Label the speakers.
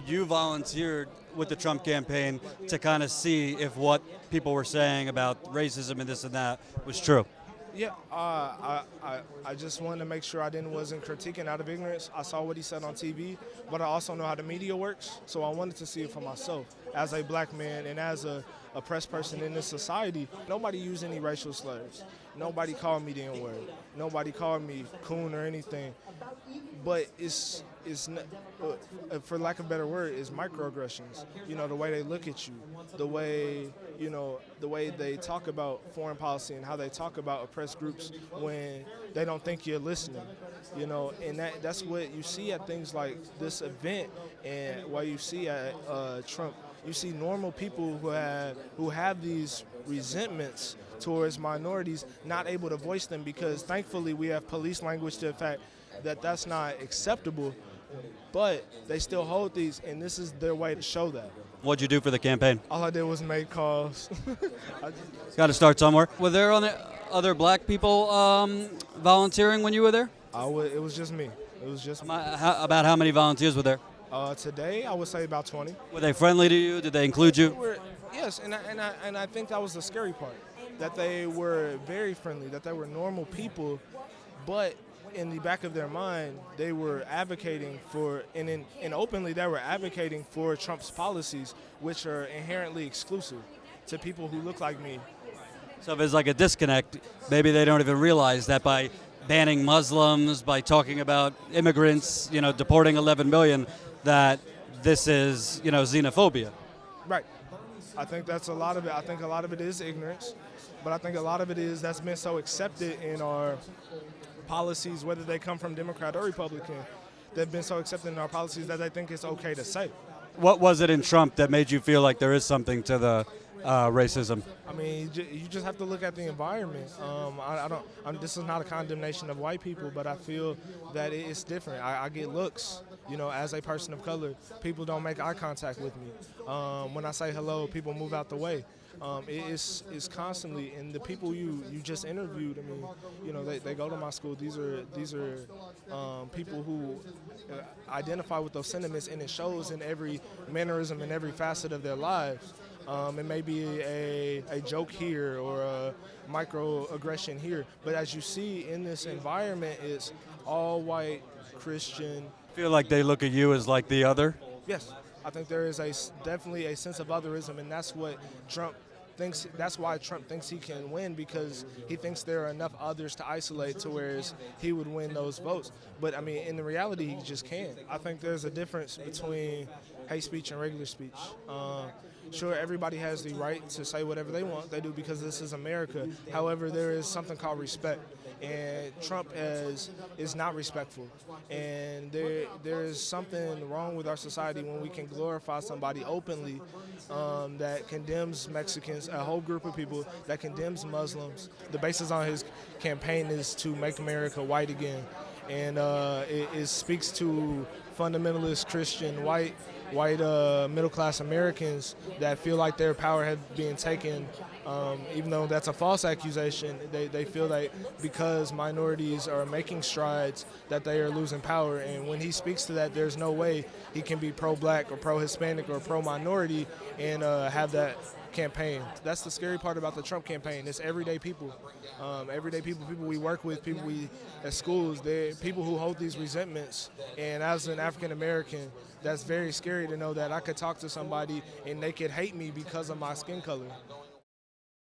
Speaker 1: you volunteered with the Trump campaign to kind of see if what people were saying about racism and this and that was true.
Speaker 2: Yeah, I just wanted to make sure I wasn't critiquing out of ignorance. I saw what he said on TV, but I also know how the media works, so I wanted to see it for myself. As a black man and as a oppressed person in this society, nobody used any racial slurs. Nobody called me the N-word. Nobody called me coon or anything. But it's for lack of a better word, is microaggressions. You know, the way they look at you, the way they talk about foreign policy and how they talk about oppressed groups when they don't think you're listening. You know, and that's what you see at things like this event, and what you see at Trump. You see normal people who have these resentments towards minorities not able to voice them, because thankfully we have police language to the fact that that's not acceptable, but they still hold these, and this is their way to show that.
Speaker 1: What'd you do for the campaign?
Speaker 2: All I did was make calls.
Speaker 1: Got to start somewhere. Were there other black people volunteering when you were there?
Speaker 2: It was just me. It was just me.
Speaker 1: About how many volunteers were there?
Speaker 2: Today, I would say about 20.
Speaker 1: Were they friendly to you? Did they include you?
Speaker 2: Yes, and I think that was the scary part, that they were very friendly, that they were normal people, but in the back of their mind, they were advocating for, and openly they were advocating for Trump's policies, which are inherently exclusive to people who look like me.
Speaker 1: So if there's like a disconnect, maybe they don't even realize that by banning Muslims, by talking about immigrants, deporting 11 million, that this is, xenophobia.
Speaker 2: Right. I think that's a lot of it. I think a lot of it is ignorance, but I think a lot of it is that's been so accepted in our policies, whether they come from Democrat or Republican, they've been so accepted in our policies that they think it's okay to say.
Speaker 1: What was it in Trump that made you feel like there is something to the racism?
Speaker 2: I mean, you just have to look at the environment. This is not a condemnation of white people, but I feel that it's different. I get looks, as a person of color. People don't make eye contact with me. When I say hello, people move out the way. It's constantly, and the people you just interviewed, I mean, they go to my school. These are people who identify with those sentiments, and it shows in every mannerism and every facet of their lives. It may be a joke here or a microaggression here, but as you see in this environment, it's all white, Christian.
Speaker 1: Feel like they look at you as like the other?
Speaker 2: Yes, I think there is definitely a sense of otherism, and that's what Trump thinks. That's why Trump thinks he can win, because he thinks there are enough others to isolate to where he would win those votes. But I mean, in the reality, he just can't. I think there's a difference between hate speech and regular speech. Sure, everybody has the right to say whatever they want. They do, because this is America. However, there is something called respect, and Trump is not respectful. And there is something wrong with our society when we can glorify somebody openly that condemns Mexicans, a whole group of people that condemns Muslims. The basis on his campaign is to make America white again, and it speaks to fundamentalist Christian white middle-class Americans that feel like their power has been taken, even though that's a false accusation. They feel that because minorities are making strides that they are losing power, and when he speaks to that, there's no way he can be pro-black or pro-Hispanic or pro-minority and have that campaign. That's the scary part about the Trump campaign. It's everyday people, people we work with, people we at schools. They're people who hold these resentments, and as an African American, that's very scary to know that I could talk to somebody and they could hate me because of my skin color.